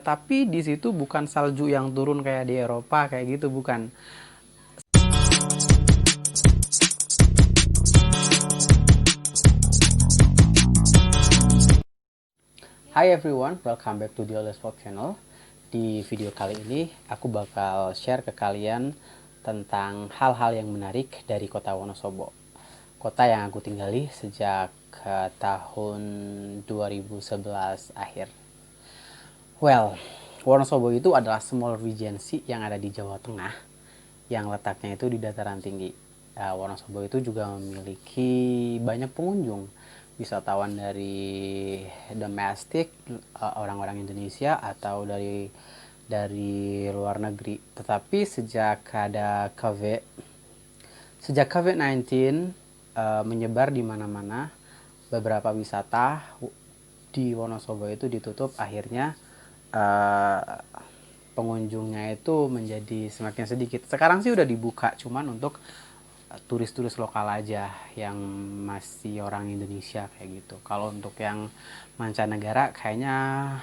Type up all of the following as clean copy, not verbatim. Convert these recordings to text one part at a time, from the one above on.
Tapi di situ bukan salju yang turun kayak di Eropa kayak gitu, bukan. Hi everyone, welcome back to the Oles Vlog channel. Di video kali ini aku bakal share ke kalian tentang hal-hal yang menarik dari kota Wonosobo. Kota yang aku tinggali sejak tahun 2011 akhir. Well, Wonosobo itu adalah small regency yang ada di Jawa Tengah yang letaknya itu di dataran tinggi. Wonosobo itu juga memiliki banyak pengunjung, wisatawan dari domestik, orang-orang Indonesia atau dari luar negeri. Tetapi sejak COVID-19 menyebar di mana-mana, beberapa wisata di Wonosobo itu ditutup, akhirnya pengunjungnya itu menjadi semakin sedikit. Sekarang sih udah dibuka, cuman untuk turis-turis lokal aja yang masih orang Indonesia kayak gitu. Kalau untuk yang mancanegara kayaknya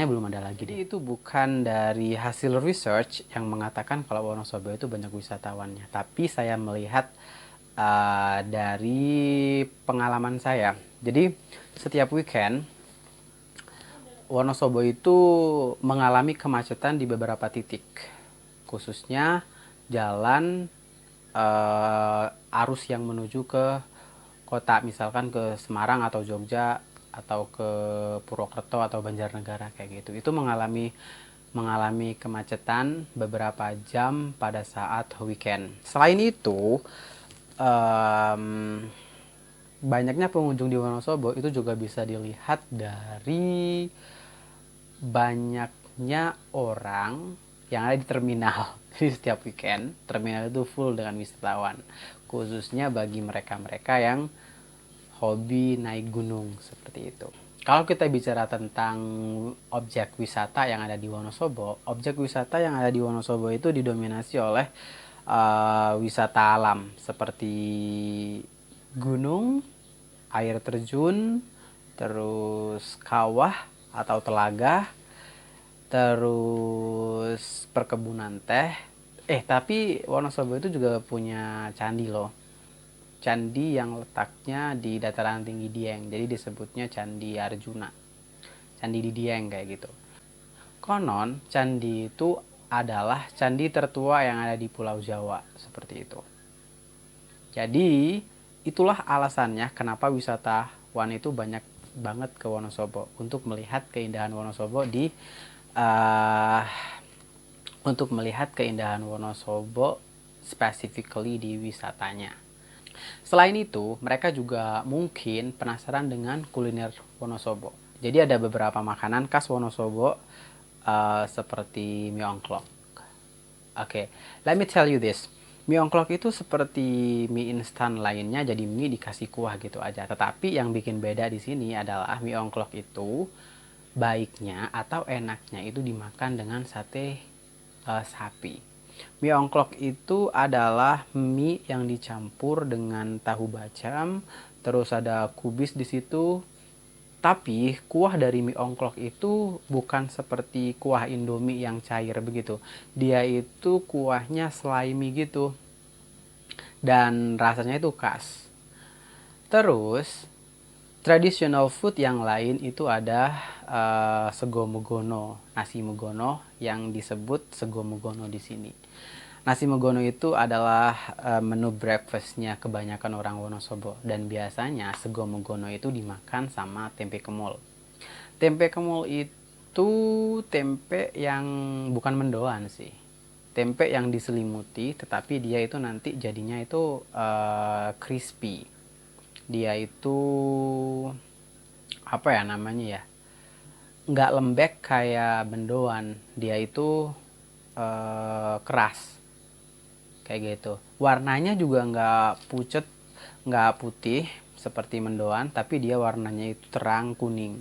belum ada lagi. Jadi itu bukan dari hasil research yang mengatakan kalau Wonosobo itu banyak wisatawannya, tapi saya melihat dari pengalaman saya. Jadi setiap weekend Wonosobo itu mengalami kemacetan di beberapa titik, khususnya jalan arus yang menuju ke kota, misalkan ke Semarang atau Jogja atau ke Purwokerto atau Banjarnegara kayak gitu. Itu mengalami kemacetan beberapa jam pada saat weekend. Selain itu, um, banyaknya pengunjung di Wonosobo itu juga bisa dilihat dari banyaknya orang yang ada di terminal. Jadi setiap weekend terminal itu full dengan wisatawan, khususnya bagi mereka-mereka yang hobi naik gunung seperti itu. Kalau kita bicara tentang objek wisata yang ada di Wonosobo, objek wisata yang ada di Wonosobo itu didominasi oleh wisata alam seperti gunung, air terjun, terus kawah atau telaga, terus perkebunan teh. Tapi Wonosobo itu juga punya candi loh. Candi yang letaknya di dataran tinggi Dieng. Jadi disebutnya Candi Arjuna. Candi di Dieng kayak gitu. Konon candi itu adalah candi tertua yang ada di Pulau Jawa, seperti itu. Jadi itulah alasannya kenapa wisatawan itu banyak banget ke Wonosobo untuk melihat keindahan Wonosobo uh, specifically di wisatanya. Selain itu, mereka juga mungkin penasaran dengan kuliner Wonosobo. Jadi ada beberapa makanan khas Wonosobo seperti mie ongklok. Oke, let me tell you this. Mie ongklok itu seperti mie instan lainnya, jadi mie dikasih kuah gitu aja. Tetapi yang bikin beda di sini adalah mie ongklok itu baiknya atau enaknya itu dimakan dengan sate sapi. Mie ongklok itu adalah mie yang dicampur dengan tahu bacem, terus ada kubis di situ. Tapi kuah dari mie ongklok itu bukan seperti kuah Indomie yang cair begitu. Dia itu kuahnya slimy gitu. Dan rasanya itu khas. Terus traditional food yang lain itu ada sego mugono, nasi mugono yang disebut sego mugono di sini. Nasi mugono itu adalah menu breakfastnya kebanyakan orang Wonosobo, dan biasanya sego mugono itu dimakan sama tempe kemul. Tempe kemul itu tempe yang bukan mendoan sih. Tempe yang diselimuti, tetapi dia itu nanti jadinya itu crispy. Dia itu apa ya namanya ya, nggak lembek kayak mendoan, dia itu keras kayak gitu. Warnanya juga nggak pucet, nggak putih seperti mendoan, tapi dia warnanya itu terang kuning.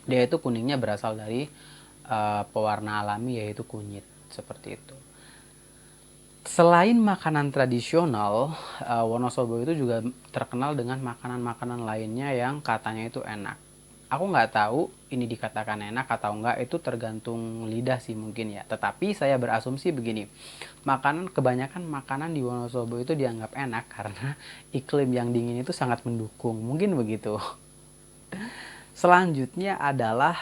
Dia itu kuningnya berasal dari pewarna alami, yaitu kunyit seperti itu. Selain makanan tradisional, Wonosobo itu juga terkenal dengan makanan-makanan lainnya yang katanya itu enak. Aku nggak tahu ini dikatakan enak atau enggak, itu tergantung lidah sih mungkin ya. Tetapi saya berasumsi begini, kebanyakan makanan di Wonosobo itu dianggap enak karena iklim yang dingin itu sangat mendukung. Mungkin begitu. Selanjutnya adalah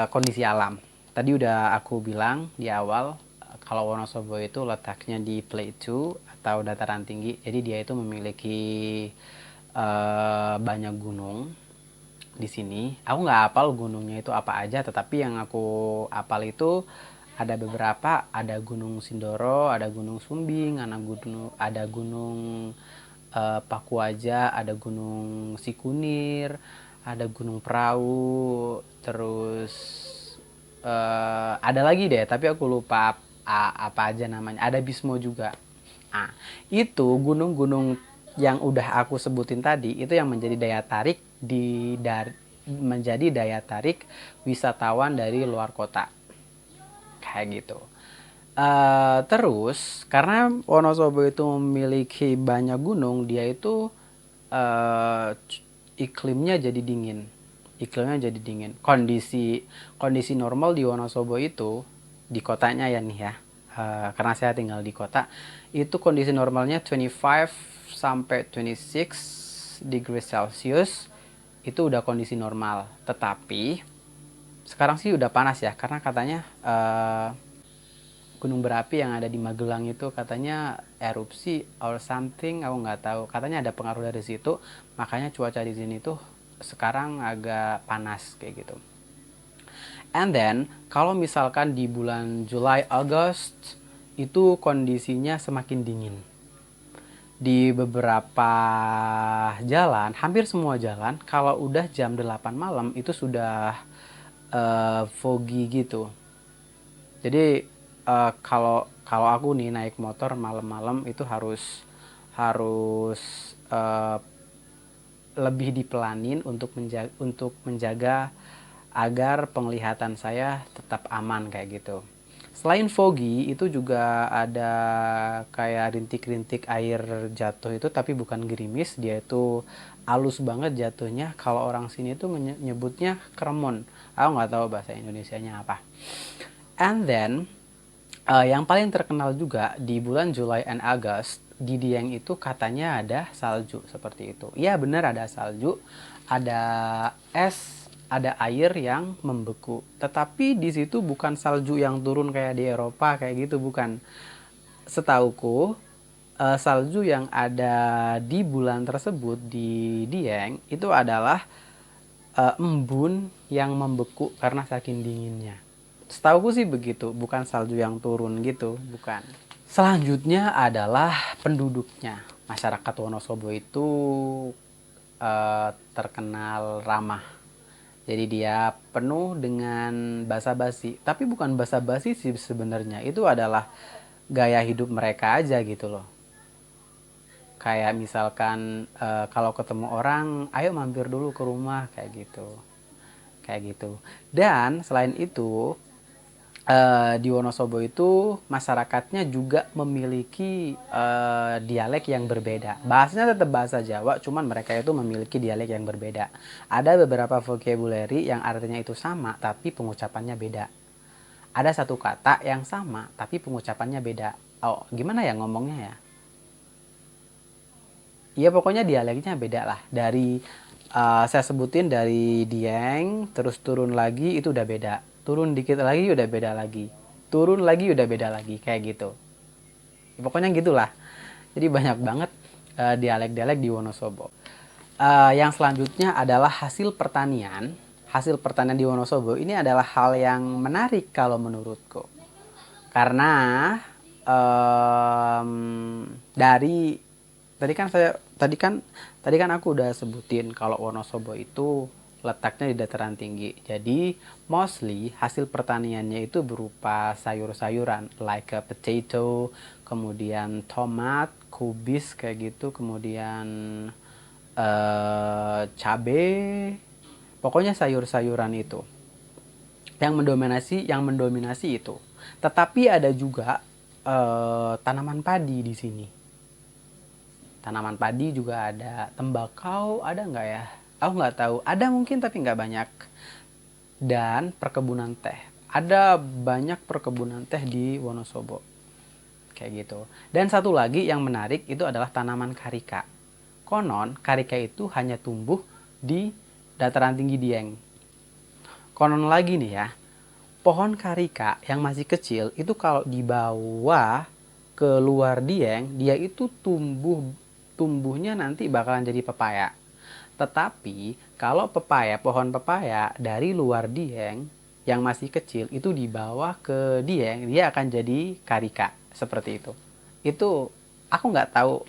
kondisi alam. Tadi udah aku bilang di awal, kalau Wonosobo itu letaknya di Plateau atau dataran tinggi. Jadi dia itu memiliki banyak gunung di sini. Aku nggak hafal gunungnya itu apa aja, tetapi yang aku hafal itu ada beberapa, ada Gunung Sindoro, ada Gunung Sumbing, ada gunung Pakuaja, ada Gunung Sikunir, ada Gunung Perahu, terus ada lagi deh, tapi aku lupa apa aja namanya. Ada Bismo juga. Nah, itu gunung-gunung yang udah aku sebutin tadi itu yang menjadi daya tarik menjadi daya tarik wisatawan dari luar kota. Kayak gitu. Terus karena Wonosobo itu memiliki banyak gunung, dia itu uh, iklimnya jadi dingin. Iklimnya jadi dingin. Kondisi normal di Wonosobo itu di kotanya ya nih ya. Karena saya tinggal di kota, itu kondisi normalnya 25 sampai 26 degree Celcius itu udah kondisi normal. Tetapi sekarang sih udah panas ya, karena katanya gunung berapi yang ada di Magelang itu katanya erupsi or something, aku nggak tahu. Katanya ada pengaruh dari situ, makanya cuaca di sini tuh sekarang agak panas kayak gitu. And then kalau misalkan di bulan July August itu kondisinya semakin dingin. Di beberapa jalan, hampir semua jalan, kalau udah jam 8 malam itu sudah foggy gitu. Jadi kalau kalau aku nih naik motor malam-malam itu harus uh, lebih dipelanin untuk menjaga agar penglihatan saya tetap aman kayak gitu. Selain foggy, itu juga ada kayak rintik-rintik air jatuh itu, tapi bukan gerimis, dia itu halus banget jatuhnya. Kalau orang sini itu nyebutnya kremon. Aku nggak tahu bahasa Indonesianya apa. And then yang paling terkenal juga di bulan July and August di Dieng itu katanya ada salju seperti itu. Iya benar, ada salju, ada es, ada air yang membeku. Tetapi di situ bukan salju yang turun kayak di Eropa kayak gitu, bukan. Setauku salju yang ada di bulan tersebut di Dieng itu adalah embun yang membeku karena saking dinginnya. Setauku sih begitu, bukan salju yang turun gitu, bukan. Selanjutnya adalah penduduknya. Masyarakat Wonosobo itu terkenal ramah. Jadi dia penuh dengan basa-basi. Tapi bukan basa-basi sih sebenarnya. Itu adalah gaya hidup mereka aja gitu loh. Kayak misalkan kalau ketemu orang, ayo mampir dulu ke rumah kayak gitu. Kayak gitu. Dan selain itu di Wonosobo itu masyarakatnya juga memiliki dialek yang berbeda. Bahasanya tetap bahasa Jawa, cuman mereka itu memiliki dialek yang berbeda. Ada beberapa vocabulary yang artinya itu sama, tapi pengucapannya beda. Ada satu kata yang sama, tapi pengucapannya beda. Oh, gimana ya ngomongnya ya? Iya pokoknya dialeknya beda lah. Dari saya sebutin dari Dieng, terus turun lagi itu udah beda. Turun dikit lagi udah beda lagi. Turun lagi udah beda lagi kayak gitu. Ya, pokoknya gitulah. Jadi banyak banget dialek-dialek di Wonosobo. Yang selanjutnya adalah hasil pertanian. Hasil pertanian di Wonosobo ini adalah hal yang menarik kalau menurutku. Karena dari tadi kan aku udah sebutin kalau Wonosobo itu letaknya di dataran tinggi. Jadi mostly hasil pertaniannya itu berupa sayur-sayuran like a potato, kemudian tomat, kubis kayak gitu, kemudian cabe, pokoknya sayur-sayuran itu yang mendominasi itu. Tetapi ada juga tanaman padi di sini. Tanaman padi juga ada. Tembakau ada nggak ya? Aku nggak tahu, ada mungkin tapi nggak banyak. Dan perkebunan teh, ada banyak perkebunan teh di Wonosobo kayak gitu. Dan satu lagi yang menarik itu adalah tanaman karika. Konon karika itu hanya tumbuh di dataran tinggi Dieng. Konon lagi nih ya, pohon karika yang masih kecil itu kalau dibawa ke luar Dieng, dia itu tumbuhnya nanti bakalan jadi pepaya. Tetapi kalau pohon pepaya dari luar Dieng yang masih kecil itu dibawa ke Dieng, dia akan jadi karika seperti itu. Itu aku nggak tahu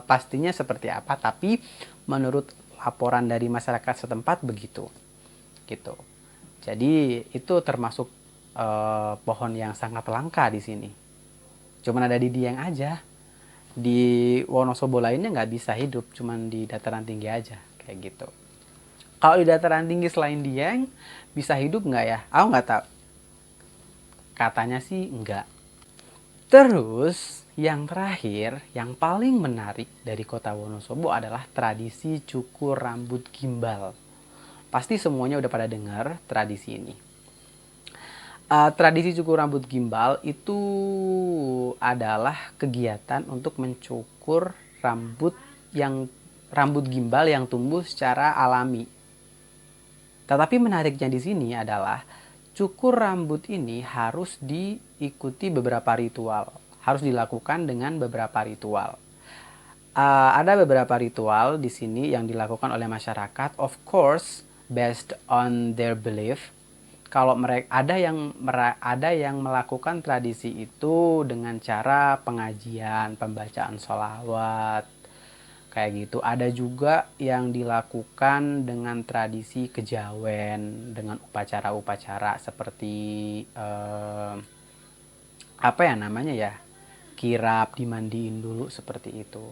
pastinya seperti apa, tapi menurut laporan dari masyarakat setempat begitu, gitu. Jadi itu termasuk pohon yang sangat langka di sini. Cuman ada di Dieng aja. Di Wonosobo lainnya nggak bisa hidup, cuman di dataran tinggi aja kayak gitu. Kalau di dataran tinggi selain Dieng bisa hidup nggak ya? Aku nggak tahu. Katanya sih enggak. Terus yang terakhir, yang paling menarik dari kota Wonosobo adalah tradisi cukur rambut gimbal. Pasti semuanya udah pada dengar tradisi ini. Tradisi cukur rambut gimbal itu adalah kegiatan untuk mencukur rambut gimbal yang tumbuh secara alami. Tetapi menariknya di sini adalah cukur rambut ini harus diikuti beberapa ritual, harus dilakukan dengan beberapa ritual. Ada beberapa ritual di sini yang dilakukan oleh masyarakat, of course based on their belief. Kalau mereka ada yang melakukan tradisi itu dengan cara pengajian, pembacaan sholawat, kayak gitu. Ada juga yang dilakukan dengan tradisi kejawen, dengan upacara-upacara seperti apa ya namanya ya, kirap, dimandiin dulu seperti itu.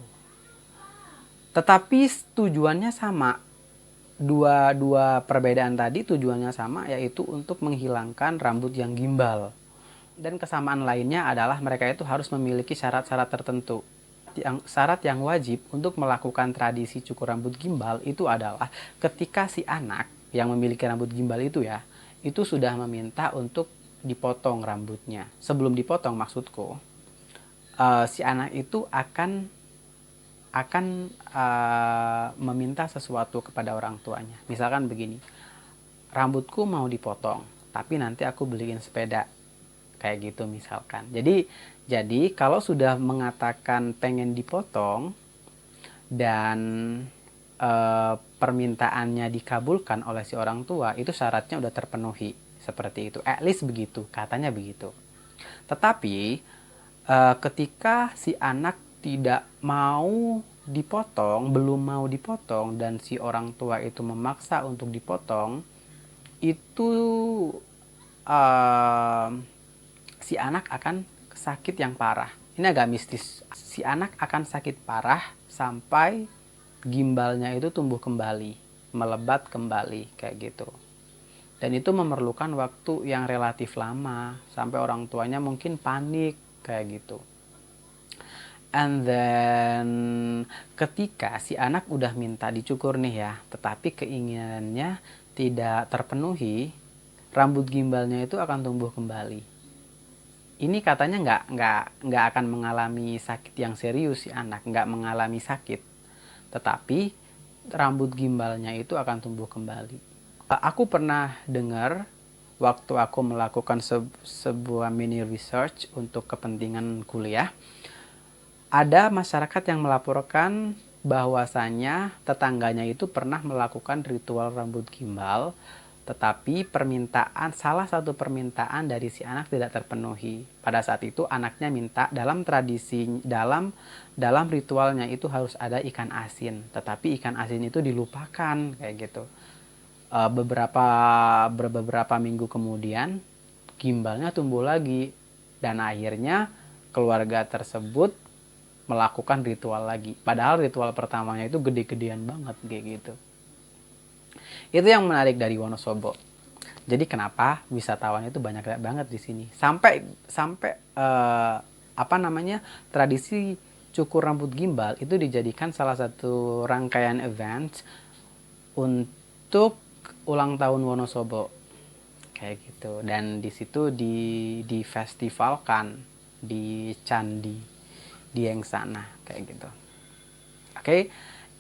Tetapi tujuannya sama. Dua perbedaan tadi tujuannya sama, yaitu untuk menghilangkan rambut yang gimbal. Dan kesamaan lainnya adalah mereka itu harus memiliki syarat-syarat tertentu. Syarat yang wajib untuk melakukan tradisi cukur rambut gimbal itu adalah ketika si anak yang memiliki rambut gimbal itu ya, itu sudah meminta untuk dipotong rambutnya. Sebelum dipotong maksudku, si anak itu akan meminta sesuatu kepada orang tuanya. Misalkan begini, rambutku mau dipotong, tapi nanti aku beliin sepeda. Kayak gitu misalkan. Jadi kalau sudah mengatakan pengen dipotong dan permintaannya dikabulkan oleh si orang tua, itu syaratnya udah terpenuhi. Seperti itu. At least begitu, katanya begitu. Tetapi ketika si anak tidak mau dipotong, belum mau dipotong, dan si orang tua itu memaksa untuk dipotong, itu si anak akan sakit yang parah. Ini agak mistis. Si anak akan sakit parah sampai gimbalnya itu tumbuh kembali, melebat kembali, kayak gitu. Dan itu memerlukan waktu yang relatif lama, sampai orang tuanya mungkin panik, kayak gitu. And then ketika si anak udah minta dicukur nih ya, tetapi keinginannya tidak terpenuhi, rambut gimbalnya itu akan tumbuh kembali. Ini katanya nggak akan mengalami sakit yang serius si anak, nggak mengalami sakit, tetapi rambut gimbalnya itu akan tumbuh kembali. Aku pernah dengar waktu aku melakukan sebuah mini research untuk kepentingan kuliah, ada masyarakat yang melaporkan bahwasanya tetangganya itu pernah melakukan ritual rambut gimbal, tetapi salah satu permintaan dari si anak tidak terpenuhi. Pada saat itu anaknya minta dalam ritualnya itu harus ada ikan asin, tetapi ikan asin itu dilupakan, kayak gitu. Beberapa minggu kemudian gimbalnya tumbuh lagi, dan akhirnya keluarga tersebut melakukan ritual lagi. Padahal ritual pertamanya itu gede-gedean banget kayak gitu. Itu yang menarik dari Wonosobo. Jadi kenapa wisatawan itu banyak banget di sini. Sampai tradisi cukur rambut gimbal itu dijadikan salah satu rangkaian event untuk ulang tahun Wonosobo kayak gitu. Dan di situ di festivalkan di candi Dieng sana kayak gitu. Oke,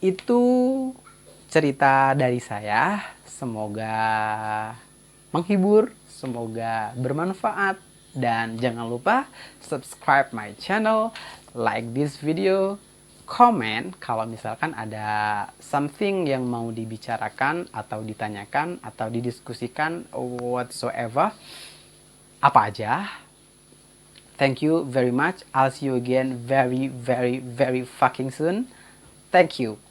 itu cerita dari saya. Semoga menghibur, semoga bermanfaat, dan jangan lupa subscribe my channel, like this video, comment kalau misalkan ada something yang mau dibicarakan atau ditanyakan atau didiskusikan whatsoever, apa aja. Thank you very much. I'll see you again very, very, very fucking soon. Thank you.